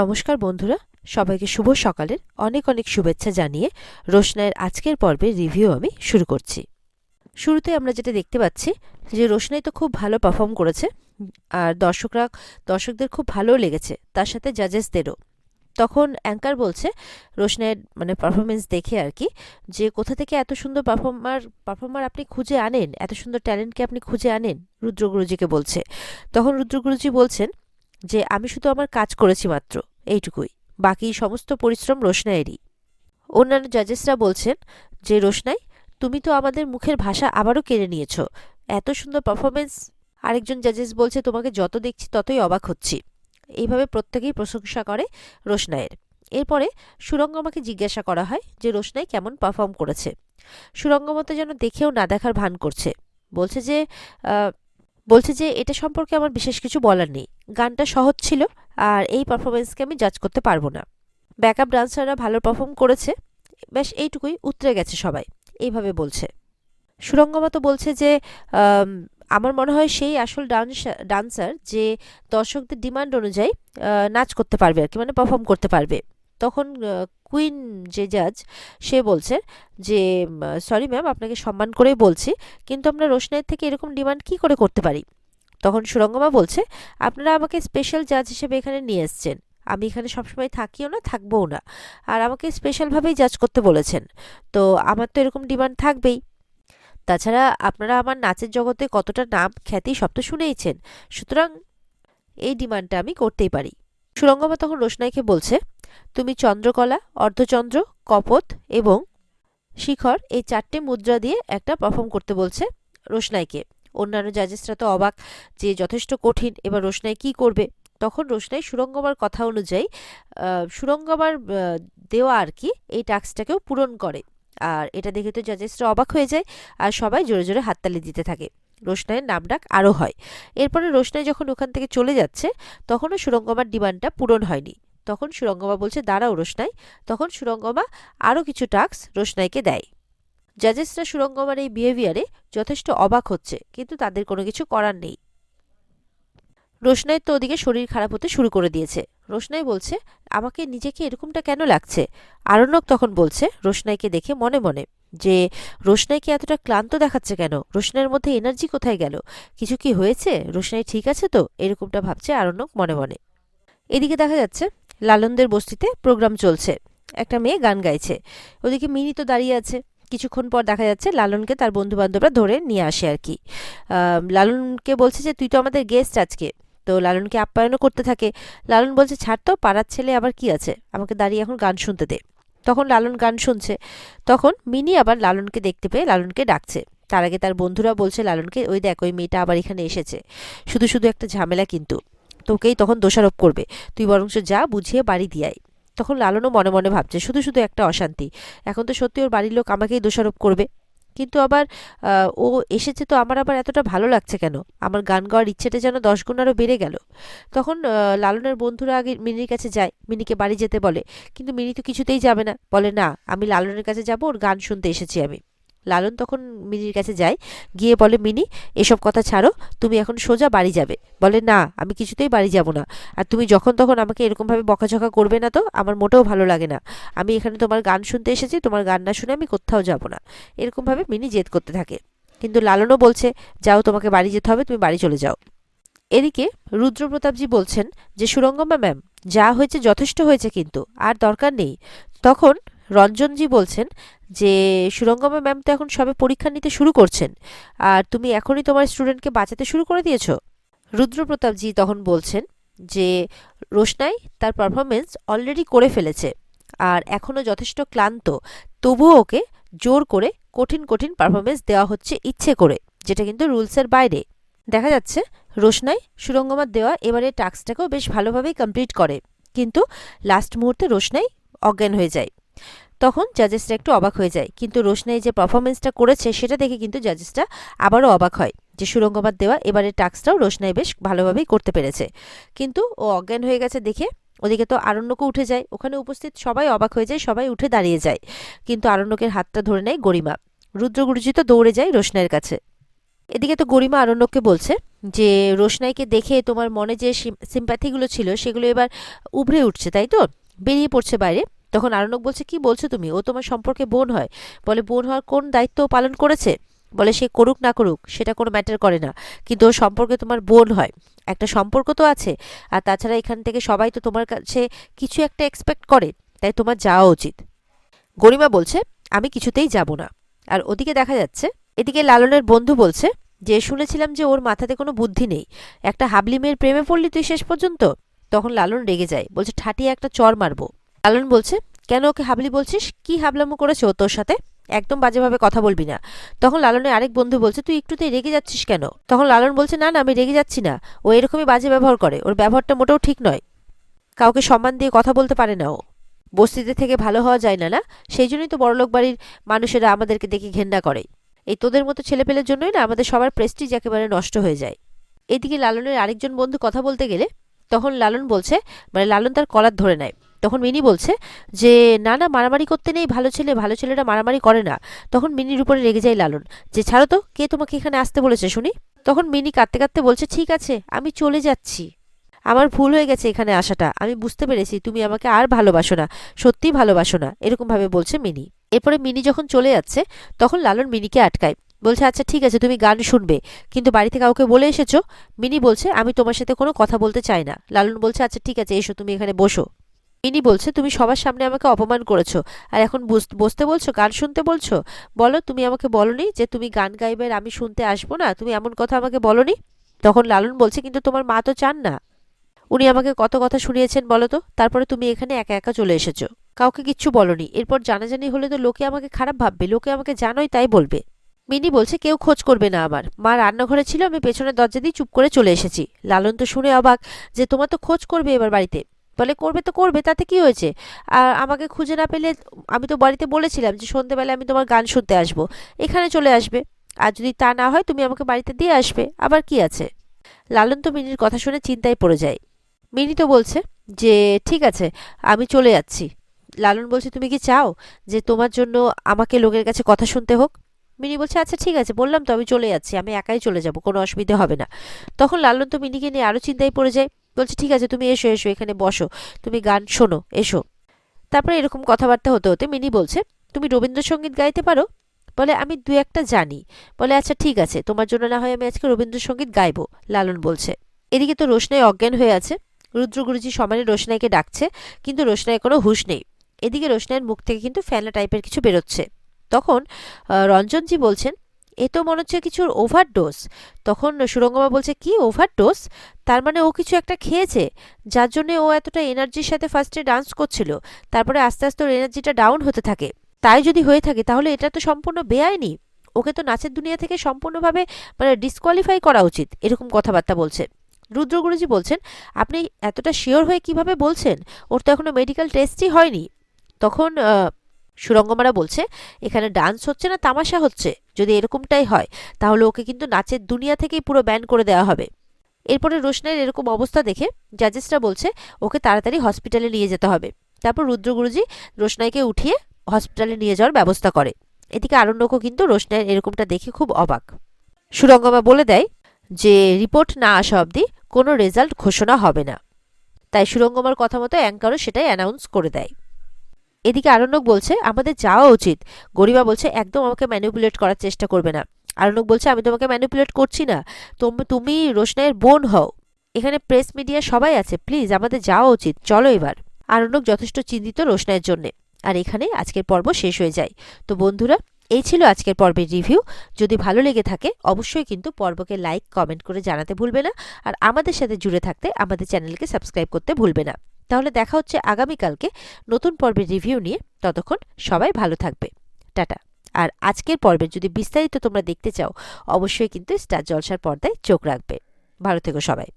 নমস্কার বন্ধুরা, সবাইকে শুভ সকালের অনেক অনেক শুভেচ্ছা জানিয়ে রোশনাইয়ের আজকের পর্বের রিভিউ আমি শুরু করছি। শুরুতে আমরা যেটা দেখতে পাচ্ছি যে রোশনাই তো খুব ভালো পারফর্ম করেছে, আর দর্শকদের খুব ভালো লেগেছে, তার সাথে জাজেসদেরও। তখন অ্যাঙ্কার বলছে রোশনাইয়ের পারফরমেন্স দেখে আর কি, যে কোথা থেকে এত সুন্দর পারফর্মার আপনি খুঁজে আনেন, এত সুন্দর ট্যালেন্টকে আপনি খুঁজে আনেন, রুদ্র গুরুজিকে বলছে। তখন রুদ্র গুরুজি বলছেন যে আমি শুধু আমার কাজ করেছি মাত্র, এইটুকুই, বাকি সমস্ত পরিশ্রম রোশনাইয়েরই। অন্যান্য জাজেসরা বলছেন যে রোশনাই, তুমি তো আমাদের মুখের ভাষা আবারও কেড়ে নিয়েছো, এত সুন্দর পারফরমেন্স। আরেকজন জাজেস বলছে তোমাকে যত দেখছি ততই অবাক হচ্ছি। এইভাবে প্রত্যেকেই প্রশংসা করে রোশনাইয়ের। এরপরে সুরঙ্গমাকে জিজ্ঞাসা করা হয় যে রোশনাই কেমন পারফর্ম করেছে। সুরঙ্গমা যেন দেখেও না দেখার ভান করছে, বলছে যে এটা সম্পর্কে আমার বিশেষ কিছু বলার নেই, গানটা সহজ ছিল আর এই পারফরমেন্সকে আমি জাজ করতে পারবো না। ব্যাকআপ ডান্সাররা ভালো পারফর্ম করেছে, ব্যাস এইটুকুই, উতরে গেছে সবাই, এইভাবে বলছে। সুরঙ্গমা তো বলছে যে আমার মনে হয় সেই আসল ডান্সার যে দর্শকদের ডিমান্ড অনুযায়ী নাচ করতে পারবে আর কি, পারফর্ম করতে পারবে। তখন কুইন যে জাজ, সে বলছে যে সরি ম্যাম, আপনাকে সম্মান করেই বলছি, কিন্তু আমরা রোশনাইয়ের থেকে এরকম ডিমান্ড কি করে করতে পারি। তখন সুরঙ্গমা বলছে আপনারা আমাকে স্পেশাল জাজ হিসেবে এখানে নিয়ে এসছেন, আমি এখানে সবসময় থাকিও না, থাকবোও না, আর আমাকে স্পেশালভাবেই জাজ করতে বলেছেন, তো আমার তো এরকম ডিমান্ড থাকবেই। তাছাড়া আপনারা আমার নাচের জগতে কতটা নাম খ্যাতি সব তো শুনেইছেন, সুতরাং এই ডিমান্ডটা আমি করতেই পারি। সুরঙ্গমা তখন রোশনাইকে বলছে তুমি চন্দ্রকলা, অর্ধচন্দ্র, কপোত এবং শিখর, এই 4টে মুদ্রা দিয়ে একটা পারফর্ম করতে বলছে রোশনাইকে। অন্যান্য জাজেসরা তো অবাক যে যথেষ্ট কঠিন, এবার রোশনাই কি করবে। তখন রোশনাই সুরঙ্গমার কথা অনুযায়ী সুরঙ্গমার দেওয়া আর কি এই টাস্কটাকেও পূরণ করে, আর এটা দেখে তো জাজেসরা অবাক হয়ে যায় আর সবাই জোরে জোরে হাততালি দিতে থাকে। রোশনাইয়ের নামডাক আরও হয়। এরপরে রোশনাই যখন ওখান থেকে চলে যাচ্ছে তখনও সুরঙ্গমার ডিমান্ডটা পূরণ হয়নি। তখন সুরঙ্গমা বলছে দাঁড়াও রোশনাই। তখন সুরঙ্গমা আরও কিছু টাস্ক রোশনাইকে দেয়। জাজেসরা সুরঙ্গমার এই বিহেভিয়ারে যথেষ্ট অবাক হচ্ছে, কিন্তু তাদের কোনো কিছু করার নেই। রোশনাইয়ের তো ওদিকে শরীর খারাপ হতে শুরু করে দিয়েছে। রোশনাই বলছে আমাকে নিজেকে এরকমটা কেন লাগছে। আরণ্যক তখন বলছে রোশনাইকে দেখে মনে মনে যে রোশনাইকে এতটা ক্লান্ত দেখাচ্ছে কেন, রোশনাইয়ের মধ্যে এনার্জি কোথায় গেল, কিছু কি হয়েছে, রোশনাই ঠিক আছে তো, এরকমটা ভাবছে আরণ্যক মনে মনে। এদিকে দেখা যাচ্ছে লালনদের বস্তিতে প্রোগ্রাম চলছে, একটা মেয়ে গান গাইছে, ওদিকে মিনি তো দাঁড়িয়ে আছে। কিছুক্ষণ পর দেখা যাচ্ছে লালনকে তার বন্ধু বান্ধবরা ধরে নিয়ে আসে আর কি। লালনকে বলছে যে তুই তো আমাদের গেস্ট আজকে, তো লালনকে আপ্যায়নও করতে থাকে। লালন বলছে ছাড় তো, পাড়ার ছেলে আবার কি আছে, আমাকে দাঁড়িয়ে এখন গান শুনতে দে। তখন লালন গান শুনছে। তখন মিনি আবার লালনকে দেখতে পেয়ে লালনকে ডাকছে। তার আগে তার বন্ধুরা বলছে লালনকে, ওই দেখ ওই মেয়েটা আবার এখানে এসেছে, শুধু শুধু একটা ঝামেলা, কিন্তু তোকেই তখন দোষারোপ করবে, তুই বরঞ্চ যা, বুঝিয়ে বাড়ি দিয়ে আয়। তখন লালনও মনে মনে ভাবছে শুধু শুধু একটা অশান্তি, এখন তো সত্যি ওর বাড়ির লোক আমাকেই দোষারোপ করবে, কিন্তু আবার ও এসেছে তো আমার আবার এতটা ভালো লাগছে কেন, আমার গান গাওয়ার ইচ্ছেটা যেন 10 গুণ আরও বেড়ে গেল। তখন লালনের বন্ধুরা আগে মিনির কাছে যায়, মিনিকে বাড়ি যেতে বলে, কিন্তু মিনি তো কিছুতেই যাবে না, বলে না আমি লালনের কাছে যাব, ওর গান শুনতে এসেছি আমি। লালন তখন মিনির কাছে যায়, গিয়ে বলে মিনি এসব কথা ছাড়ো, তুমি এখন সোজা বাড়ি যাবে। বলে না আমি কিছুতেই বাড়ি যাব না, আর তুমি যখন তখন আমাকে এরকমভাবে বকাঝকা করবে না তো, আমার মোটেও ভালো লাগে না, আমি এখানে তোমার গান শুনতে এসেছি, তোমার গান না শুনে আমি কোথাও যাব না। এরকমভাবে মিনি জেদ করতে থাকে, কিন্তু লালনও বলছে যাও, তোমাকে বাড়ি যেতে হবে, তুমি বাড়ি চলে যাও। এদিকে রুদ্রপ্রতাপজি বলছেন যে সুরঙ্গমা ম্যাম, যা হয়েছে যথেষ্ট হয়েছে, কিন্তু আর দরকার নেই। তখন রঞ্জনজি বলছেন যে সুরঙ্গমা ম্যাম তো এখন সবে পরীক্ষা নিতে শুরু করছেন, আর তুমি এখনই তোমার স্টুডেন্টকে বাঁচাতে শুরু করে দিয়েছো। রুদ্রপ্রতাপজি তখন বলছেন যে রোশনাই তার পারফরমেন্স অলরেডি করে ফেলেছে, আর এখনও যথেষ্ট ক্লান্ত, তবুও ওকে জোর করে কঠিন কঠিন পারফরমেন্স দেওয়া হচ্ছে ইচ্ছে করে, যেটা কিন্তু রুলসের বাইরে। দেখা যাচ্ছে রোশনাই সুরঙ্গমার দেওয়া এবারে টাস্কটাকেও বেশ ভালোভাবেই কমপ্লিট করে, কিন্তু লাস্ট মুহূর্তে রোশনাই অজ্ঞান হয়ে যায়। তখন জাজেসরা একটু অবাক হয়ে যায়, কিন্তু রোশনাই যে পারফরমেন্সটা করেছে সেটা দেখে কিন্তু জাজেসরা আবারও অবাক হয় যে সুরঙ্গমার দেওয়া এবারে টাস্কটাও রোশনাই বেশ ভালোভাবেই করতে পেরেছে, কিন্তু ও অজ্ঞান হয়ে গেছে দেখে ওদিকে তো আরণ্যকও উঠে যায়, ওখানে উপস্থিত সবাই অবাক হয়ে যায়, সবাই উঠে দাঁড়িয়ে যায়, কিন্তু আরণ্যকের হাতটা ধরে নেয় গরিমা। রুদ্রগুরুজি তো দৌড়ে যায় রোশনাইয়ের কাছে। এদিকে তো গরিমা আরণ্যককে বলছে যে রোশনাইকে দেখে তোমার মনে যে সিম্প্যাথিগুলো ছিল সেগুলো এবার উভরে উঠছে, তাই তো, বেরিয়ে পড়ছে বাইরে। তখন আরণ্যক বলছে, কি বলছো তুমি? ও তোমার সম্পর্কে বোন হয়। বলে, বোন হওয়ার কোন দায়িত্ব ও পালন করেছে? বলে, সে করুক না করুক সেটা কোনো ম্যাটার করে না, কিন্তু ওর সম্পর্কে তোমার বোন হয়, একটা সম্পর্ক তো আছে। আর তাছাড়া এখান থেকে সবাই তো তোমার কাছে কিছু একটা এক্সপেক্ট করে, তাই তোমার যাওয়া উচিত। গরিমা বলছে, আমি কিছুতেই যাব না। আর ওদিকে দেখা যাচ্ছে, এদিকে লালনের বন্ধু বলছে যে, শুনেছিলাম যে ওর মাথাতে কোনো বুদ্ধি নেই, একটা হাবলি মেয়ের প্রেমে পড়লি তুই শেষ পর্যন্ত। তখন লালন রেগে যায়, বলছে, ঠাটিয়ে একটা চর মারবো। লালন বলছে, কেন ওকে হাবলি বলছিস? কি হাবলামো করেছে ও তোর সাথে? একদম বাজেভাবে কথা বলবি না। তখন লালনের আরেক বন্ধু বলছে, তুই একটুতেই রেগে যাচ্ছিস কেন? তখন লালন বলছে, না না, আমি রেগে যাচ্ছি না, ও এরকমই বাজে ব্যবহার করে, ওর ব্যবহারটা মোটেও ঠিক নয়, কাউকে সম্মান দিয়ে কথা বলতে পারে না ও। বস্তিতে থেকে ভালো হওয়া যায় না, না? সেই জন্যই তো বড়লোক বাড়ির মানুষেরা আমাদেরকে দেখে ঘেন্না করে। এই তোদের মতো ছেলেপেলের জন্যই না আমাদের সবার প্রেস্টিজ একেবারে নষ্ট হয়ে যায়। এদিকে লালনের আরেকজন বন্ধু কথা বলতে গেলে তখন লালন বলছে, মানে লালন তার কলার ধরে নেয়। তখন মিনি বলছে যে, না না, মারামারি করতে নেই, ভালো ছেলে, ভালো ছেলেরা মারামারি করে না। তখন মিনির উপরে রেগে যায় লালন, যে ছাড়ো তো, কে তোমাকে এখানে আসতে বলেছে শুনি? তখন মিনি কাঁদতে কাঁদতে বলছে, ঠিক আছে, আমি চলে যাচ্ছি, আমার ভুল হয়ে গেছে এখানে আসাটা, আমি বুঝতে পেরেছি তুমি আমাকে আর ভালোবাসো না, সত্যিই ভালোবাসো না, এরকম ভাবে বলছে মিনি। এরপরে মিনি যখন চলে যাচ্ছে তখন লালন মিনিকে আটকায়, বলছে, আচ্ছা ঠিক আছে, তুমি গান শুনবে, কিন্তু বাড়িতে কাউকে বলে এসেছো? মিনি বলছে, আমি তোমার সাথে কোনো কথা বলতে চাই না। লালন বলছে, আচ্ছা ঠিক আছে, এসো, তুমি এখানে বসো। মিনি বলছে, তুমি সবার সামনে আমাকে অপমান করেছো, আর এখন বসতে বলছো, গান শুনতে বলছো? বলো, তুমি আমাকে বলনি যে তুমি গান গাইবে আর আমি শুনতে আসবো না? তুমি এমন কথা আমাকে বলনি। তখন লালন বলছে, কিন্তু তোমার মা তো চান না, উনি আমাকে কত কথা শুনিয়েছেন বলো তো, তারপরে তুমি এখানে একা একা চলে এসেছো, কাউকে কিচ্ছু বলনি। এরপর জানাজানি হলে তো লোকে আমাকে খারাপ ভাববে, লোকে আমাকে জানোই তাই বলবে। মিনি বলছে, কেউ খোঁজ করবে না আমার, মা রান্নাঘরে ছিল, আমি পেছনের দরজা দিয়ে চুপ করে চলে এসেছি। লালন তো শুনে অবাক, যে তোমার তো খোঁজ করবে এবার বাড়িতে। বলে, করবে তো করবে, তাতে কি হয়েছে? আর আমাকে খুঁজে না পেলে, আমি তো বাড়িতে বলেছিলাম যে সন্ধ্যেবেলা আমি তোমার গান শুনতে আসবো, এখানে চলে আসবে, আর যদি তা না হয় তুমি আমাকে বাড়িতে দিয়ে আসবে, আবার কি আছে? লালন তো মিনির কথা শুনে চিন্তায় পড়ে যায়। মিনি তো বলছে যে, ঠিক আছে, আমি চলে যাচ্ছি। লালন বলছে, তুমি কি চাও যে তোমার জন্য আমাকে লোকের কাছে কথা শুনতে হোক? মিনি বলছে, আচ্ছা ঠিক আছে, বললাম তো আমি চলে যাচ্ছি, আমি একাই চলে যাব, কোনো অসুবিধা হবে না। তখন লালন তো মিনিকে নিয়ে আরো চিন্তায় পড়ে যায়, বলছে, ঠিক আছে, তুমি এসো এসো, এখানে বসো, তুমি গান শোনো, এসো। তারপরে এরকম কথাবার্তা হতে হতে মিনি বলছে, তুমি রবীন্দ্রসঙ্গীত গাইতে পারো? বলে, আমি দু একটা জানি। বলে, আচ্ছা ঠিক আছে, তোমার জন্য না হয় আমি আজকে রবীন্দ্রসঙ্গীত গাইবো, লালন বলছে। এদিকে তো রোশনাই অজ্ঞান হয়ে আছে। রুদ্র গুরুজি সমানে রোশনাইকে ডাকছে, কিন্তু রোশনাইয়ের কোনো হুঁশ নেই। এদিকে রোশনাইয়ের মুখ থেকে কিন্তু ফেনা টাইপের কিছু বেরোচ্ছে। তখন রঞ্জনজি বলছেন, এ তো মনে হচ্ছে কিছুর ওভারডোজ। তখন সুরঙ্গমা বলছে, কি ওভারডোজ? তার মানে ও কিছু একটা খেয়েছে, যার জন্য ও এতটা এনার্জির সাথে ফার্স্টে ডান্স করছিল, তারপরে আস্তে আস্তে ওর এনার্জিটা ডাউন হতে থাকে। তাই যদি হয়ে থাকে তাহলে এটা তো সম্পূর্ণ বেআইনি, ওকে তো নাচের দুনিয়া থেকে সম্পূর্ণভাবে মানে ডিসকোয়ালিফাই করা উচিত, এরকম কথাবার্তা বলছে। রুদ্র গুরুজি বলছেন, আপনি এতটা শিওর হয়ে কিভাবে বলছেন? ওর তো এখনো মেডিকেল টেস্টই হয়নি। তখন সুরঙ্গমারা বলছে, এখানে ডান্স হচ্ছে না তামাশা হচ্ছে, যদি এরকমটাই হয় তাহলে ওকে কিন্তু নাচের দুনিয়া থেকেই পুরো ব্যান করে দেওয়া হবে। এরপরে রোশনাইয়ের এরকম অবস্থা দেখে জাজেসরা বলছে, ওকে তাড়াতাড়ি হসপিটালে নিয়ে যেতে হবে। তারপর রুদ্র গুরুজি রোশনাইকে উঠিয়ে হসপিটালে নিয়ে যাওয়ার ব্যবস্থা করে। এদিকে আরণ্যকও কিন্তু রোশনাইয়ের এরকমটা দেখে খুব অবাক। সুরঙ্গমা বলে দেয় যে রিপোর্ট না আসা অবধি কোনো রেজাল্ট ঘোষণা হবে না। তাই সুরঙ্গমার কথা মতো অ্যাঙ্কারও সেটাই অ্যানাউন্স করে দেয়। এদিকে আরণ্যক বলছে, আমাদের যাওয়া উচিত। গরিমা বলছে, একদম আমাকে ম্যানিপুলেট করার চেষ্টা করবে না। আরণ্যক বলছে, আমি তোমাকে ম্যানিপুলেট করছি না, তুমি রোশনাইয়ের বোন হও, এখানে প্রেস মিডিয়া সবাই আছে, প্লিজ আমাদের যাওয়া উচিত, চলো এবার। আরণ্যক যথেষ্ট চিন্তিত রোশনাইয়ের জন্যে। আর এখানে আজকের পর্ব শেষ হয়ে যায়। তো বন্ধুরা, এই ছিল আজকের পর্বের রিভিউ। যদি ভালো লেগে থাকে অবশ্যই কিন্তু পর্বকে লাইক কমেন্ট করে জানাতে ভুলবে না, আর আমাদের সাথে জুড়ে থাকতে আমাদের চ্যানেলকে সাবস্ক্রাইব করতে ভুলবে না। তাহলে দেখা হচ্ছে আগামীকালকে নতুন পর্বের রিভিউ নিয়ে। ততক্ষণ সবাই ভালো থাকবে, টাটা। আর আজকের পর্বের যদি বিস্তারিত তোমরা দেখতে চাও অবশ্যই কিন্তু স্টার জলসার পর্দায় চোখ রাখবে। ভালো থেকো সবাই।